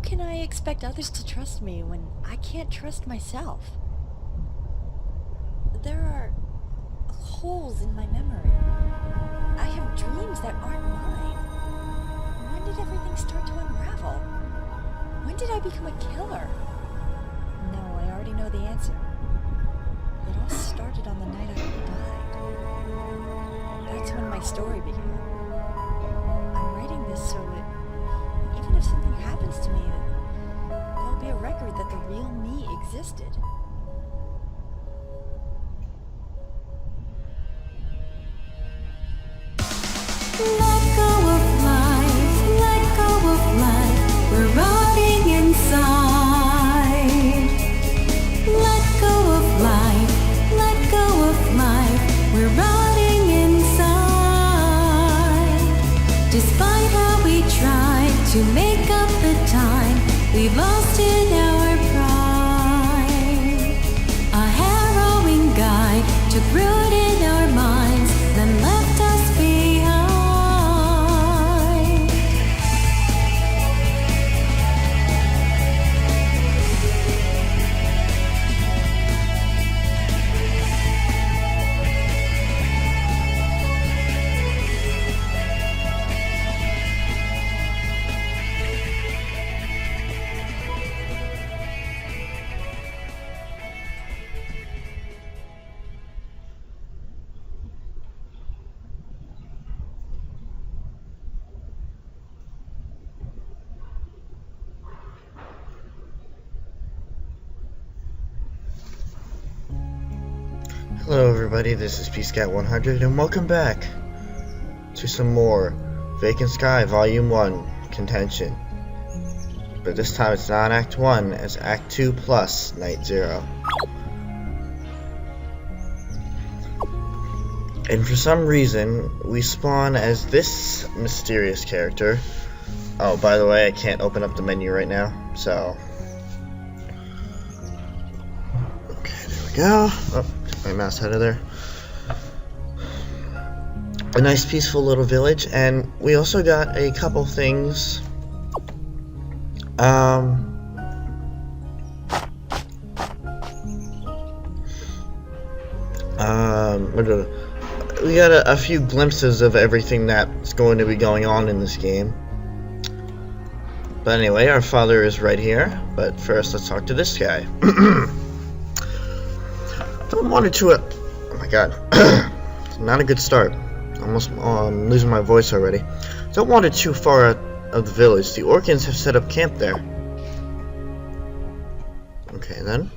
How can I expect others to trust me when I can't trust myself? There are holes in my memory. I have dreams that aren't mine. When did everything start to unravel? When did I become a killer? No, I already know the answer. It all started on the night I died. That's when my story began. I'm writing this so that even if something happens to me, there'll be a record that the real me existed. Let go of life, let go of life, we're rotting inside. Let go of life, let go of life, we're rotting inside. Despite how we tried to make up the time, we've lost in our pride. A harrowing guide took root in our minds, then left us behind. Hello everybody, this is Peacecat100 and welcome back to some more Vacant Sky Volume 1 Contention. But this time it's not Act 1, it's Act 2 plus Night 0. And for some reason, we spawn as this mysterious character. Oh, by the way, I can't open up the menu right now, so... Okay, there we go. Oh. My mouse out of there. A nice peaceful little village, and we also got a couple things. We got a few glimpses of everything that's going to be going on in this game. But anyway, our father is right here. But first, let's talk to this guy. Don't want it to. Oh my god, not a good start. Almost losing my voice already. Don't want it too far out of the village. The Orcans have set up camp there. Okay then.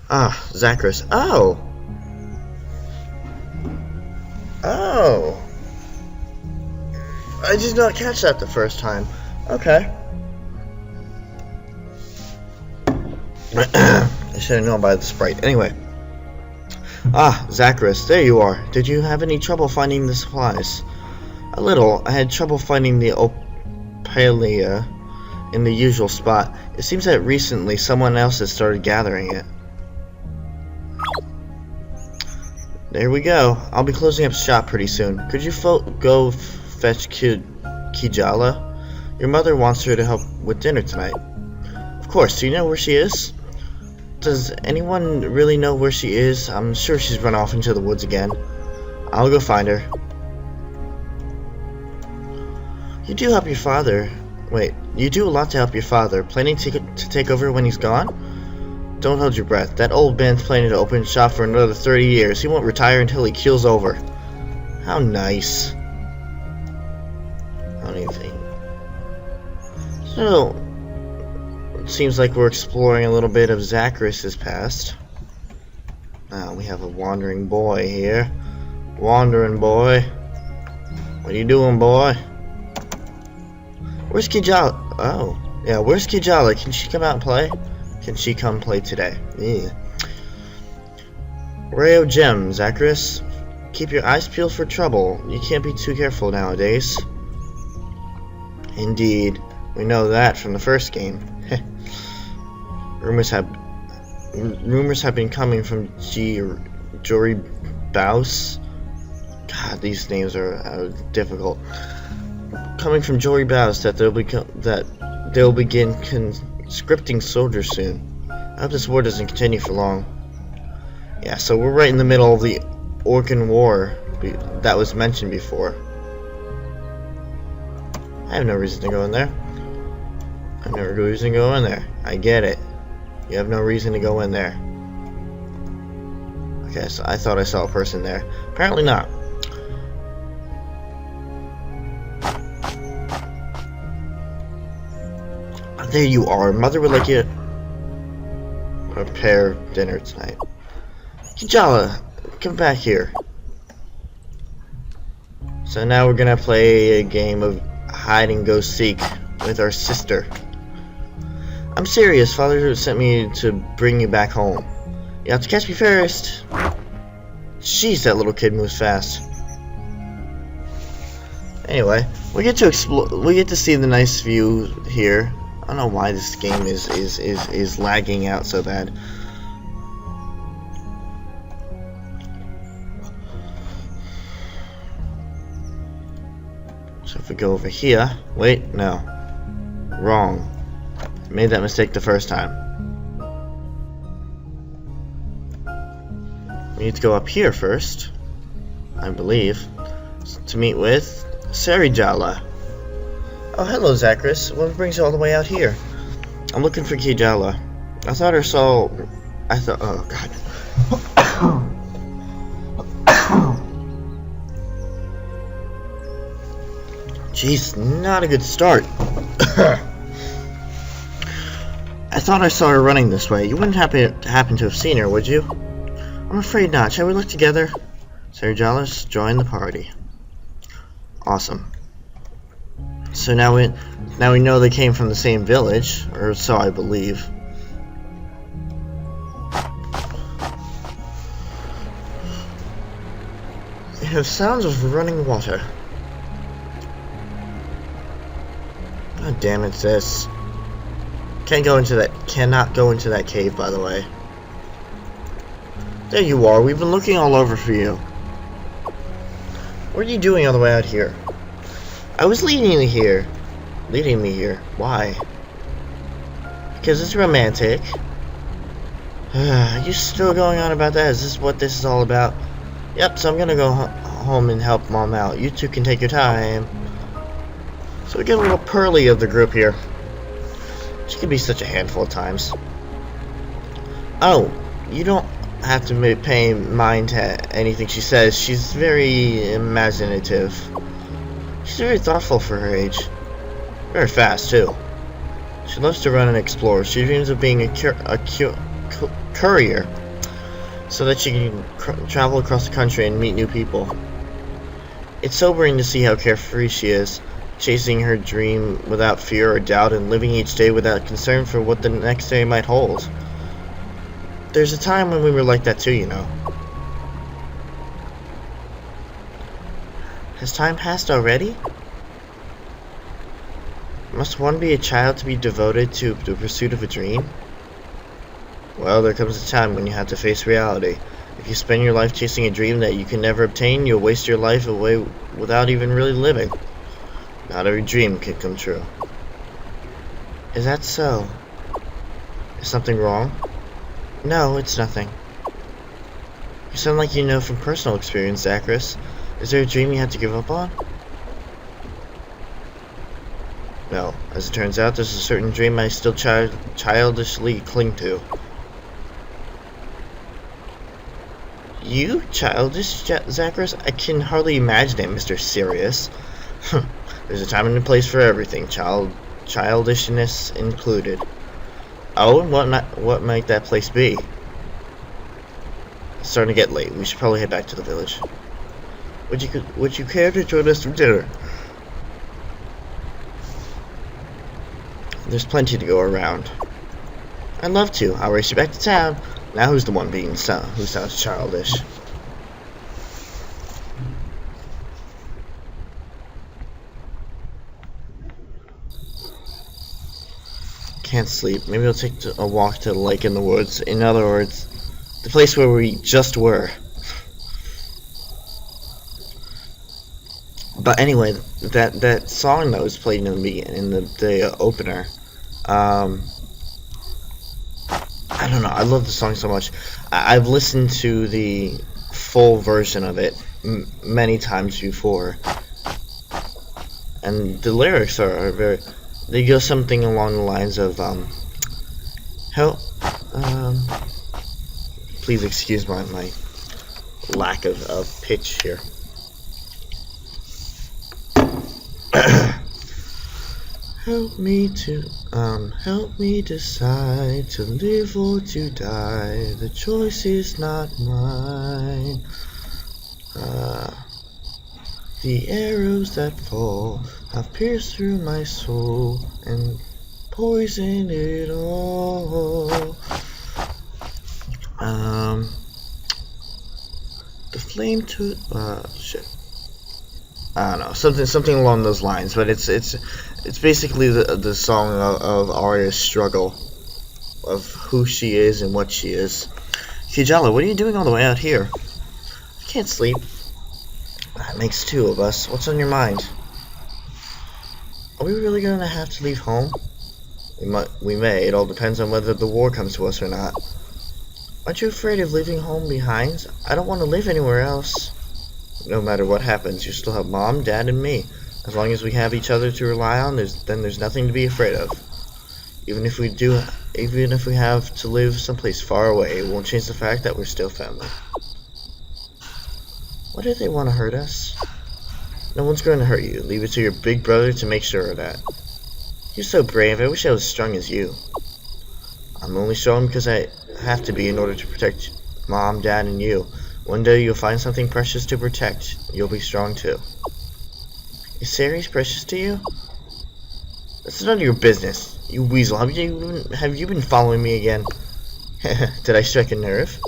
Ah, Zachris. Oh. Oh. I did not catch that the first time. Okay. I should have known by the sprite. Anyway. Ah, Zachris, there you are. Did you have any trouble finding the supplies? A little. I had trouble finding the Auria in the usual spot. It seems that recently someone else has started gathering it. There we go. I'll be closing up shop pretty soon. Could you go fetch Kijala? Your mother wants her to help with dinner tonight. Of course. Do you know where she is? Does anyone really know where she is? I'm sure she's run off into the woods again. I'll go find her. You do help your father. Wait, you do a lot to help your father. Planning to take over when he's gone? Don't hold your breath. That old man's planning to open shop for another 30 years. He won't retire until he keels over. How nice. I don't even think. So... seems like we're exploring a little bit of Zachris' past. We have a wandering boy here. Wandering boy. What are you doing, boy? Where's Kijala? Oh. Yeah, where's Kijala? Can she come out and play? Can she come play today? Yeah. Rayo Gem, Zachris. Keep your eyes peeled for trouble. You can't be too careful nowadays. Indeed. We know that from the first game. Rumors have been coming from Jory Baus. God, these names are difficult. coming from Jory Bows that they'll begin conscripting soldiers soon. I hope this war doesn't continue for long. Yeah, so we're right in the middle of the Orcan War that was mentioned before. I have no reason to go in there. I have no reason to go in there. I get it. You have no reason to go in there. Okay, so I thought I saw a person there. Apparently not. There you are. Mother would like you to prepare dinner tonight. Kijala, come back here. So now we're gonna play a game of hide and go seek with our sister. I'm serious. Father sent me to bring you back home. You have to catch me first. Jeez, that little kid moves fast. Anyway, we get to explore. We get to see the nice view here. I don't know why this game is lagging out so bad. So if we go over here, wait, no, wrong. I made that mistake the first time. We need to go up here first, I believe, to meet with Sarijala. Oh, hello, Zachris. What brings you all the way out here? I'm looking for Kijala. I thought, oh god. Jeez, not a good start. I thought I saw her running this way. You wouldn't happen to have seen her, would you? I'm afraid not. Shall we look together? Sarijala's join the party. Awesome. So now we know they came from the same village, or so I believe. They have sounds of running water. God damn it, sis. Cannot go into that cave, by the way. There you are. We've been looking all over for you. What are you doing on the way out here? I was leading me here. Why? Because it's romantic. Are you still going on about that? Is this what this is all about? Yep, so I'm gonna go home and help Mom out. You two can take your time. So we get a little Pearly of the group here. She can be such a handful of times. Oh, you don't have to pay mind to anything she says. She's very imaginative. She's very thoughtful for her age. Very fast, too. She loves to run and explore. She dreams of being a courier so that she can travel across the country and meet new people. It's sobering to see how carefree she is, chasing her dream without fear or doubt and living each day without concern for what the next day might hold. There's a time when we were like that too, you know. Has time passed already? Must one be a child to be devoted to the pursuit of a dream? Well, there comes a time when you have to face reality. If you spend your life chasing a dream that you can never obtain, you'll waste your life away without even really living. Not every dream can come true. Is that so? Is something wrong? No, it's nothing. You sound like you know from personal experience, Zachris. Is there a dream you had to give up on? No. As it turns out, there's a certain dream I still childishly cling to. You? Childish, Zachris? I can hardly imagine it, Mr. Serious. There's a time and a place for everything, childishness included. Oh, and what might that place be? It's starting to get late. We should probably head back to the village. Would you care to join us for dinner? There's plenty to go around. I'd love to. I'll race you back to town. Now who's the one who sounds childish? Can't sleep. Maybe I'll take a walk to the lake in the woods. In other words, the place where we just were. But anyway, that song that was played in the opener, I don't know. I love the song so much. I've listened to the full version of it many times before, and the lyrics are very. They go something along the lines of help. Please excuse my lack of pitch here. Help me decide to live or to die. The choice is not mine. The arrows that fall have pierced through my soul and poisoned it all. The flame to shit. I don't know, something along those lines, but it's basically the song of Auria's struggle, of who she is and what she is. Kijala, what are you doing all the way out here? I can't sleep. That makes two of us. What's on your mind? Are we really gonna have to leave home? We may. It all depends on whether the war comes to us or not. Aren't you afraid of leaving home behind? I don't want to live anywhere else. No matter what happens, you still have Mom, Dad, and me. As long as we have each other to rely on, there's nothing to be afraid of. Even if we have to live someplace far away, it won't change the fact that we're still family. Why do they want to hurt us? No one's going to hurt you. Leave it to your big brother to make sure of that. You're so brave. I wish I was strong as you. I'm only strong because I have to be in order to protect Mom, Dad, and you. One day you'll find something precious to protect. You'll be strong too. Is Ceres precious to you? That's none of your business, you weasel. Have you been following me again? Did I strike a nerve?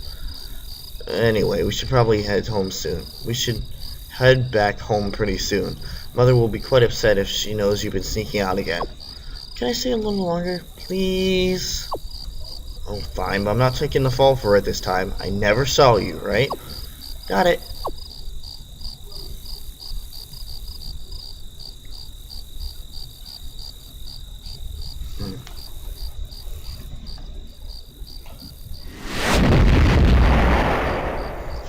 Anyway, we should probably head home soon. We should head back home pretty soon. Mother will be quite upset if she knows you've been sneaking out again. Can I stay a little longer, please? Oh, fine, but I'm not taking the fall for it this time. I never saw you, right? Got it.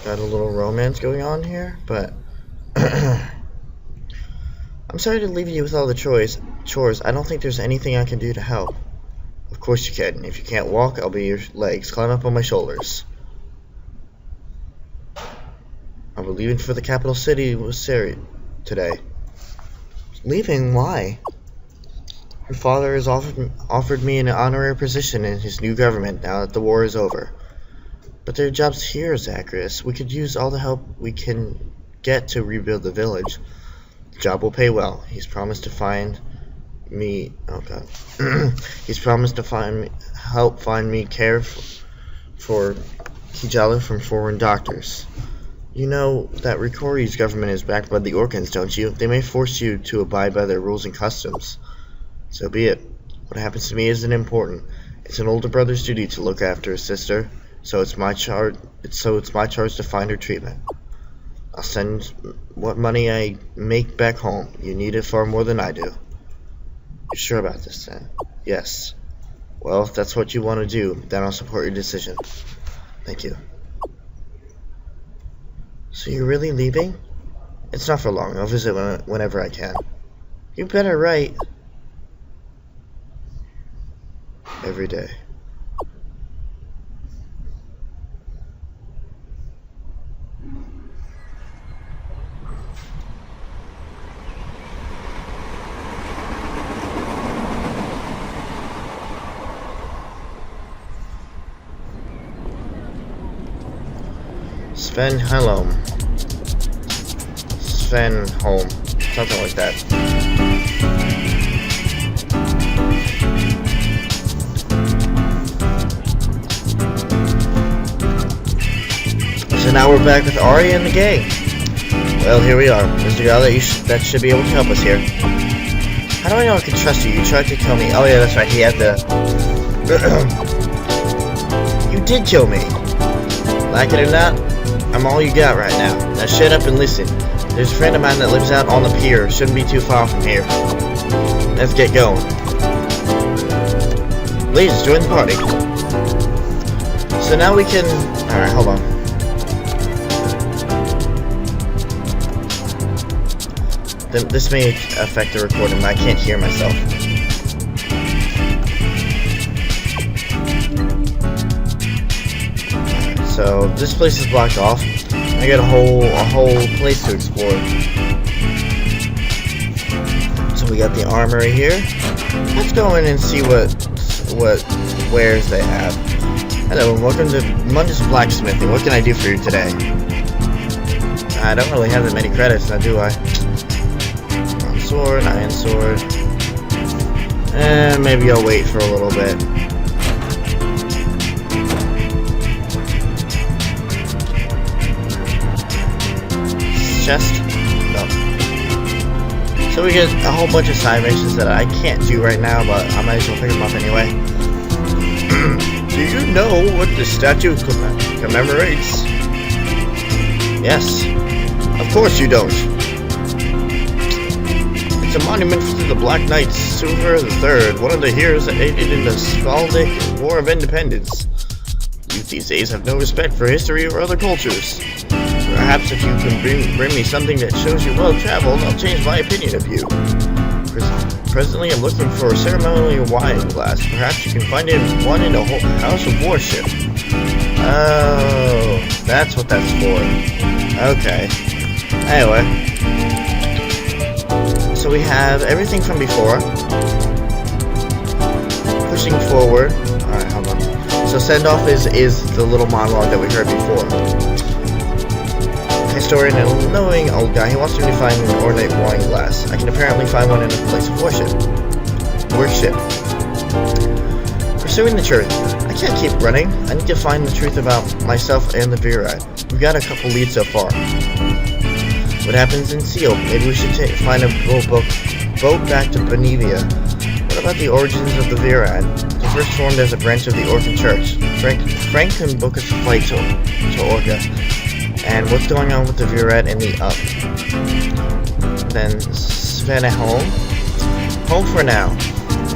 Got a little romance going on here, but I'm sorry to leave you with all the chores. I don't think there's anything I can do to help. Of course you can. If you can't walk, I'll be your legs. Climb up on my shoulders. I'll be leaving for the capital city with Ceres today. Leaving? Why? Her father has offered me an honorary position in his new government now that the war is over. But there are jobs here, Zacharias. We could use all the help we can get to rebuild the village. The job will pay well. He's promised to find me. Oh God. He's promised to help find me care for Kijala from foreign doctors. You know that Rikori's government is backed by the Orcans, don't you? They may force you to abide by their rules and customs. So be it. What happens to me isn't important. It's an older brother's duty to look after his sister. So it's my charge to find her treatment. I'll send what money I make back home. You need it far more than I do. You're sure about this, then? Yes. Well, if that's what you want to do, then I'll support your decision. Thank you. So you're really leaving? It's not for long. I'll visit whenever I can. You better write. Every day. Sven Helm. Sven Holm. Something like that. So now we're back with Auria and the gang. Well, here we are. Mr. Gala, that should be able to help us here. How do I know I can trust you? You tried to kill me. Oh yeah, that's right. He had the... You did kill me. Like it or not, I'm all you got right now. Now shut up and listen. There's a friend of mine that lives out on the pier. Shouldn't be too far from here. Let's get going. Please join the party. So now we can... Alright, hold on. This may affect the recording, but I can't hear myself. Alright, so this place is blocked off. I got a whole place to explore. So we got the armory here. Let's go in and see what wares they have. Hello and welcome to Mundus Blacksmithing. What can I do for you today? I don't really have that many credits now, do I? Sword, iron sword. Maybe I'll wait for a little bit. Chest? No. So we get a whole bunch of side missions that I can't do right now, but I might as well pick them up anyway. Do you know what the statue commemorates? Yes. Of course you don't. It's a monument to the Black Knights, Silver III, one of the heroes that aided in the Skaldic War of Independence. Youth these days have no respect for history or other cultures. Perhaps if you can bring me something that shows you're well traveled, I'll change my opinion of you. Presently, I'm looking for a ceremonial wine glass. Perhaps you can find one in a house of worship. Oh, that's what that's for. Okay. Anyway. So we have everything from before. Pushing forward. Alright, hold on. So send off is the little monologue that we heard before. Historian and knowing old guy, he wants me to find an ornate wine glass. I can apparently find one in a place of worship. Pursuing the truth. I can't keep running. I need to find the truth about myself and the Vacant. We've got a couple leads so far. What happens in Seal? Maybe we should find a boat back to Benevia. What about the origins of the Vacant? They first formed as a branch of the Orphan Church. Frank can book us a flight to Auria. And what's going on with the Vacant in the up? Then Sven at home. Home for now.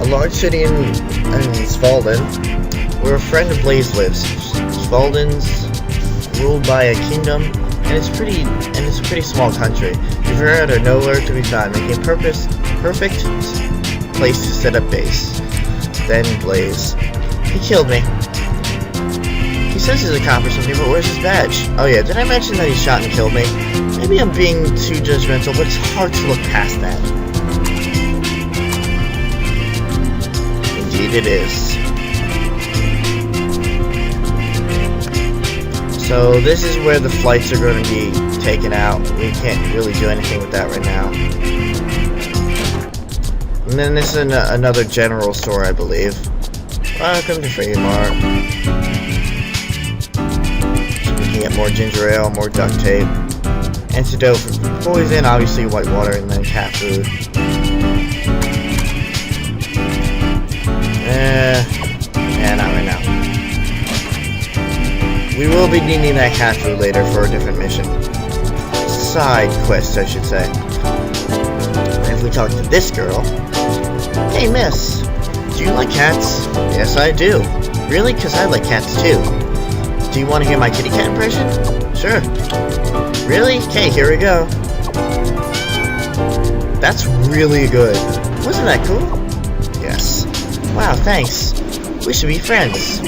A large city in Svalden, where a friend of Blaze lives. Svalden's ruled by a kingdom, and it's a pretty small country. The Vacant are nowhere to be found, making a perfect place to set up base. Then Blaze. He killed me. He says he's accomplished something, but where's his badge? Oh yeah, did I mention that he shot and killed me? Maybe I'm being too judgmental, but it's hard to look past that. Indeed it is. So this is where the flights are going to be taken out. We can't really do anything with that right now. And then this is another general store, I believe. Welcome to Fremart. Get more ginger ale, more duct tape, antidote for poison, obviously white water, and then cat food. Not right now. We will be needing that cat food later for a different mission. Side quest, I should say. And if we talk to this girl... Hey, miss. Do you like cats? Yes, I do. Really? Because I like cats, too. Do you want to hear my kitty cat impression? Sure. Really? Okay, here we go. That's really good. Wasn't that cool? Yes. Wow, thanks. We should be friends.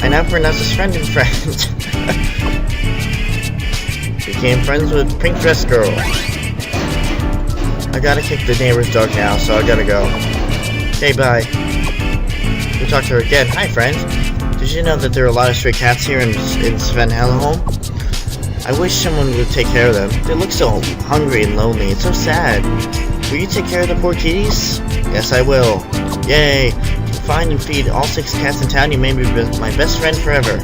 I now pronounce us friend and friend. Became friends with Pink Dress Girl. I gotta kick the neighbor's dog now, so I gotta go. Okay, bye. We'll talk to her again. Hi, friend. Did you know that there are a lot of stray cats here in Svenhelm? I wish someone would take care of them. They look so hungry and lonely. It's so sad. Will you take care of the poor kitties? Yes, I will. Yay! If you find and feed all 6 cats in town, you may be my best friend forever.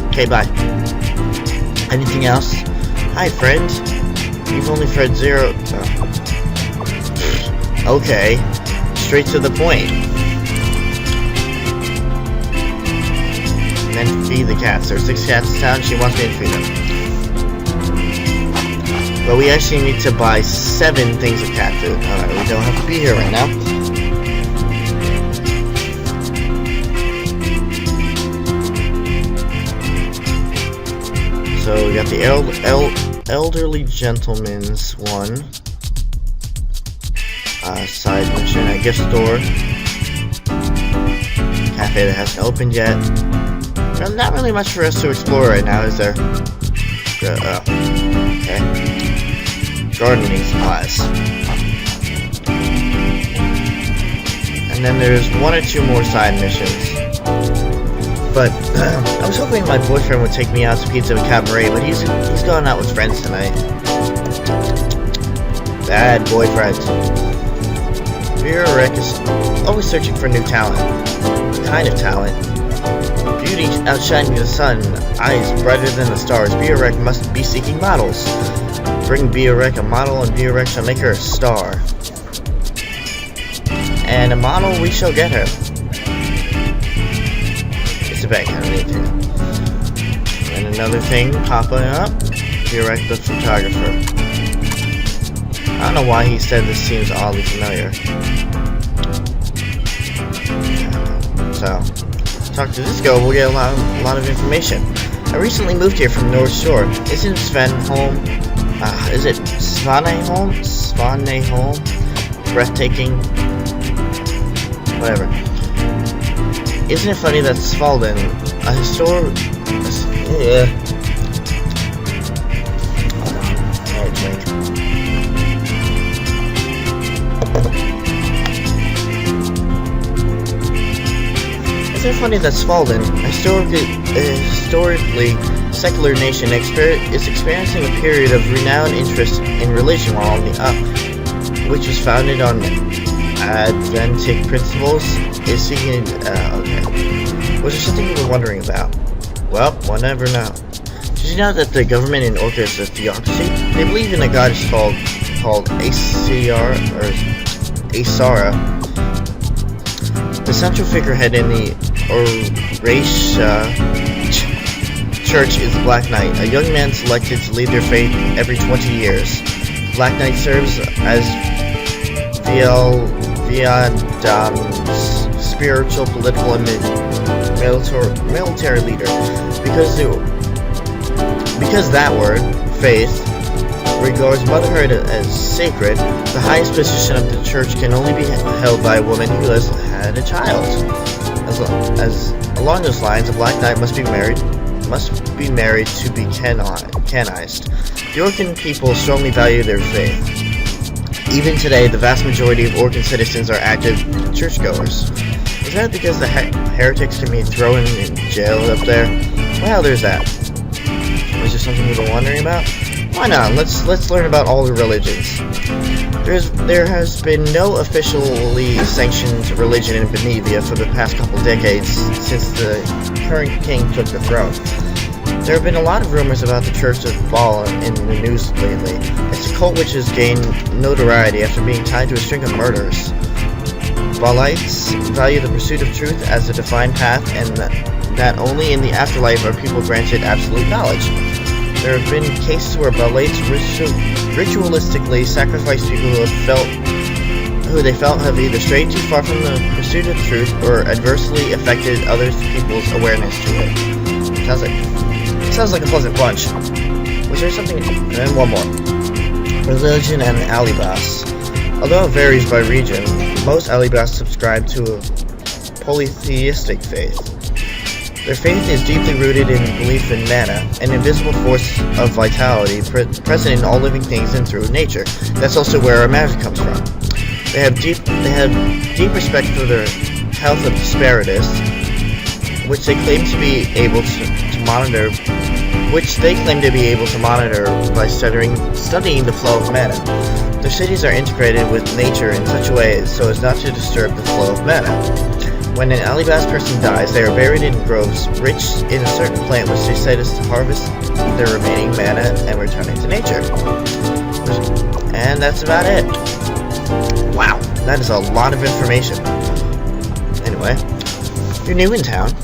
Okay, bye. Anything else? Hi, friend. You've only fed 0... Okay. Straight to the point. And then feed the cats. There's 6 cats in town, she wants me to feed them. But we actually need to buy 7 things of cat food. Alright, we don't have to be here right now. So we got the elderly gentleman's one. Side mission at gift store. Cafe that hasn't opened yet. Well, not really much for us to explore right now, is there? Okay. Gardening supplies. And then there's 1 or 2 more side missions. But I was hoping my boyfriend would take me out to Pizza Cabaret, but he's going out with friends tonight. Bad boyfriend. Vera is always searching for new talent. Kind of talent. Beauty outshining the sun, eyes brighter than the stars. Vera must be seeking models. Bring Vera a model, and Vera shall make her a star. And a model we shall get her. It's a bad kind of thing. And another thing popping up. Vera the photographer. I don't know why he said this seems oddly familiar. So, talk to this girl, we'll get a lot of information. I recently moved here from North Shore. Isn't Sven home? Is it Svane home? Svane home? Breathtaking? Whatever. Isn't it funny that Svalden, a historic... Yeah. Isn't it funny that Svalden, a historically secular nation, is experiencing a period of renowned interest in religion while on the up, which was founded on Adventic principles, is seeking... okay. Was there something you were wondering about? Well, one never know. Did you know that the government in Orca is a theocracy? They believe in a goddess called Asara. The central figurehead in the Auria Church is the Black Knight, a young man selected to lead their faith every 20 years. The Black Knight serves as Viadam's spiritual, political, and military leader. Because that word, faith, regards motherhood as sacred, the highest position of the church can only be held by a woman who has had a child. As along those lines, a Black Knight must be married to be canonized. The Orcan people strongly value their faith. Even today, the vast majority of Orcan citizens are active churchgoers. Is that because the heretics can be thrown in jail up there? Well, there's that. Was there something you were wondering about? Why not? Let's learn about all the religions. There has been no officially sanctioned religion in Benevia for the past couple decades since the current king took the throne. There have been a lot of rumors about the Church of Baal in the news lately. It's a cult which has gained notoriety after being tied to a string of murders. Baalites value the pursuit of truth as a defined path, and that only in the afterlife are people granted absolute knowledge. There have been cases where Baalites ritualistically sacrificed people who they felt have either strayed too far from the pursuit of truth or adversely affected other people's awareness to it. Sounds like a pleasant bunch. Was there something? And one more. Religion and Alibas. Although it varies by region, most Alibas subscribe to a polytheistic faith. Their faith is deeply rooted in belief in mana, an invisible force of vitality present in all living things and through nature. That's also where our magic comes from. They have deep respect for the health of Disparitus, which they claim to be able to monitor by studying the flow of mana. Their cities are integrated with nature in such a way so as not to disturb the flow of mana. When an Alibas person dies, they are buried in groves rich in a certain plant which they said is to harvest their remaining mana and return it to nature. And that's about it. Wow, that is a lot of information. Anyway, you're new in town.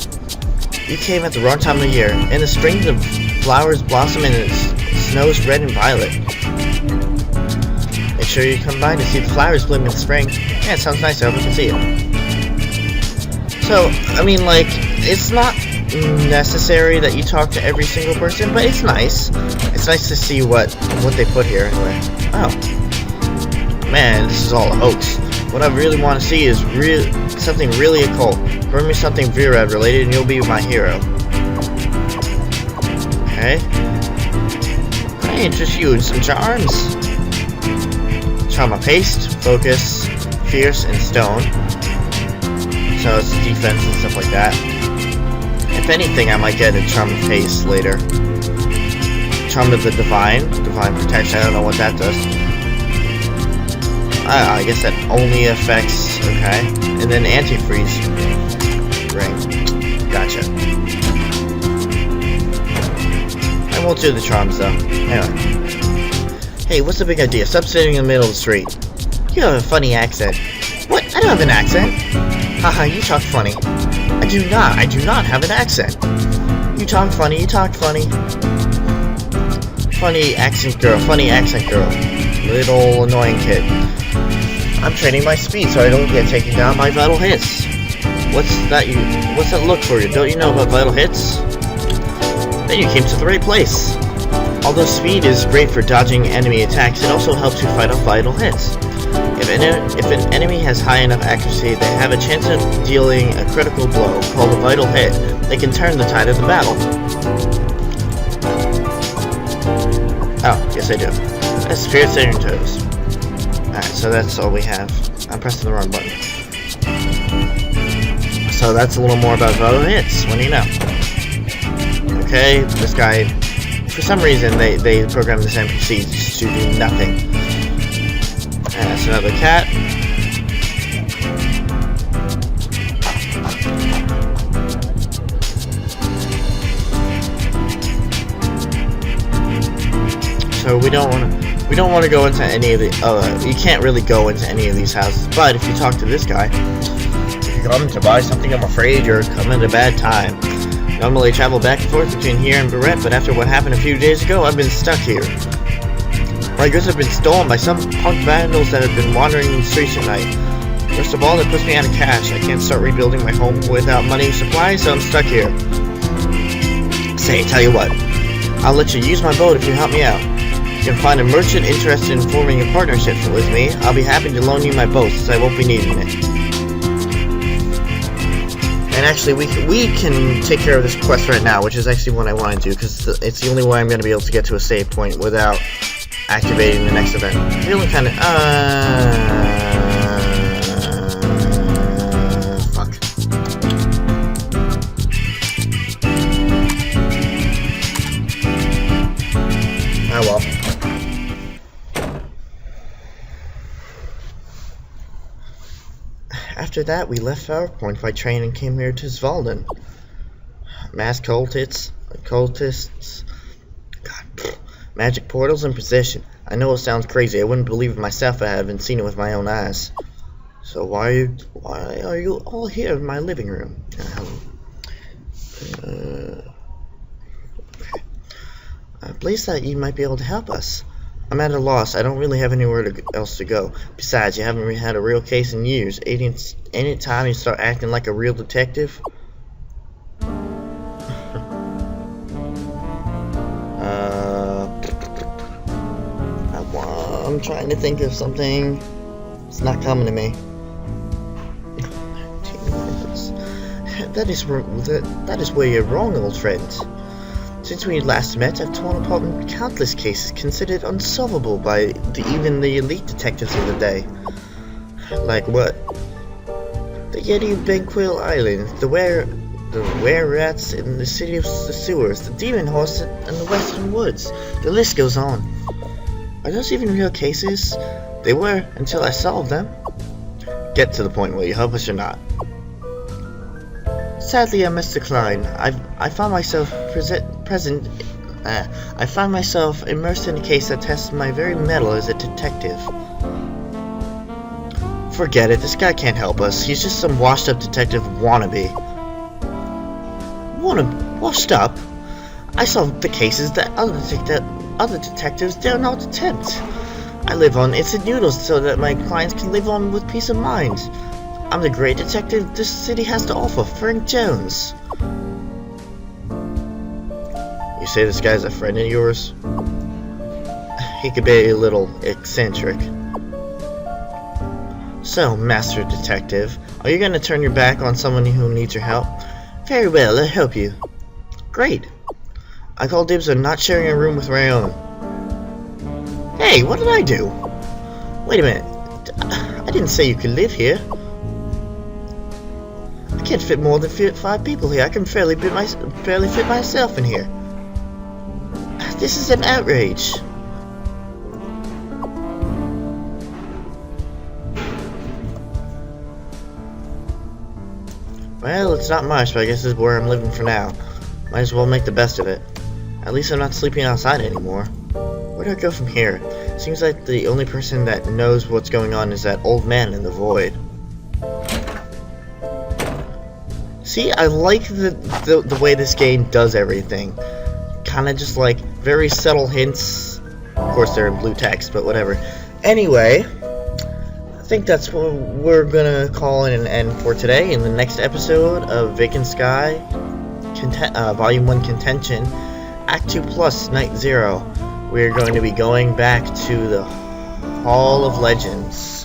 You came at the wrong time of year. In the spring, the flowers blossom and it snows red and violet. Make sure you come by to see the flowers bloom in the spring. Yeah, it sounds nice. I hope you can see it. So, I mean, like, it's not necessary that you talk to every single person, but it's nice. It's nice to see what they put here anyway. Oh. Man, this is all a hoax. What I really want to see is something really occult. Bring me something Virad related and you'll be my hero. Okay. I interest you in some charms. Charm of haste, focus, fierce, and stone. So it's defense and stuff like that. If anything, I might get a charm of haste later. Charm of the divine protection. I don't know what that does. I guess that only affects. Okay, and then antifreeze ring. Gotcha. I won't do the charms though. Anyway. Hey, what's the big idea? Stop sitting in the middle of the street. You have a funny accent. What? I don't have an accent. Haha, you talk funny. I do not have an accent. You talk funny, Funny accent girl. Little annoying kid. I'm training my speed so I don't get taken down by vital hits. What's that look for you? Don't you know about vital hits? Then you came to the right place. Although speed is great for dodging enemy attacks, it also helps you fight off vital hits. If an enemy has high enough accuracy, they have a chance of dealing a critical blow, called a vital hit. They can turn the tide of the battle. Oh, yes I do. That's fierce on your toes. Alright, so that's all we have. I'm pressing the wrong button. So that's a little more about vital hits. What do you know? Okay, this guy, for some reason, they programmed this NPC to do nothing. And that's another cat. So we don't want to go into any of the. You can't really go into any of these houses. But if you talk to this guy, if you're coming to buy something, I'm afraid you're coming at a bad time. Normally I travel back and forth between here and Barrett, but after what happened a few days ago, I've been stuck here. My goods have been stolen by some punk vandals that have been wandering the streets at night. First of all, that puts me out of cash. I can't start rebuilding my home without money and supplies, so I'm stuck here. Say, tell you what. I'll let you use my boat if you help me out. If you can find a merchant interested in forming a partnership with me, I'll be happy to loan you my boat since I won't be needing it. And actually, we can take care of this quest right now, which is actually what I want to do, because it's the only way I'm going to be able to get to a save point without activating the next event. Really kind of, fuck. Oh well. After that, we left Farpoint by train and came here to Svalden. Mass cultists, God, magic portals and possession. I know it sounds crazy. I wouldn't believe it myself if I hadn't seen it with my own eyes. So why are you all here in my living room? A place that you might be able to help us. I'm at a loss. I don't really have anywhere else to go. Besides, you haven't really had a real case in years. Any time you start acting like a real detective? I'm trying to think of something. It's not coming to me. That is where you're wrong, old friend. Since we last met, I've torn apart countless cases considered unsolvable by even the elite detectives of the day. Like what? The Yeti of Banquil Island, the were rats in the city of the sewers, the demon horse in the western woods. The list goes on. Are those even real cases? They were, until I solved them. Get to the point, will you? Help us or not? Sadly, I must decline. I found myself immersed in a case that tested my very mettle as a detective. Forget it. This guy can't help us. He's just some washed-up detective wannabe. Washed up? I solved the cases that other detectives dare not attempt. I live on instant noodles so that my clients can live on with peace of mind. I'm the great detective this city has to offer, Frank Jones. You say this guy's a friend of yours? He could be a little eccentric. So, Master Detective, are you going to turn your back on someone who needs your help? Very well, I'll help you. Great. I call dibs on not sharing a room with Rayon. Hey, what did I do? Wait a minute. I didn't say you could live here. I can't fit more than 5 people here. I can barely fit myself in here. This is an outrage. Well, it's not much, but I guess this is where I'm living for now. Might as well make the best of it. At least I'm not sleeping outside anymore. Where do I go from here? Seems like the only person that knows what's going on is that old man in the void. See, I like the way this game does everything. Kinda just like very subtle hints. Of course they're in blue text, but whatever. Anyway, I think that's what we're gonna call it an end for today. In the next episode of Vacant Sky, Volume 1 Contention, Act 2 Plus, Night 0, we're going to be going back to the Hall of Legends.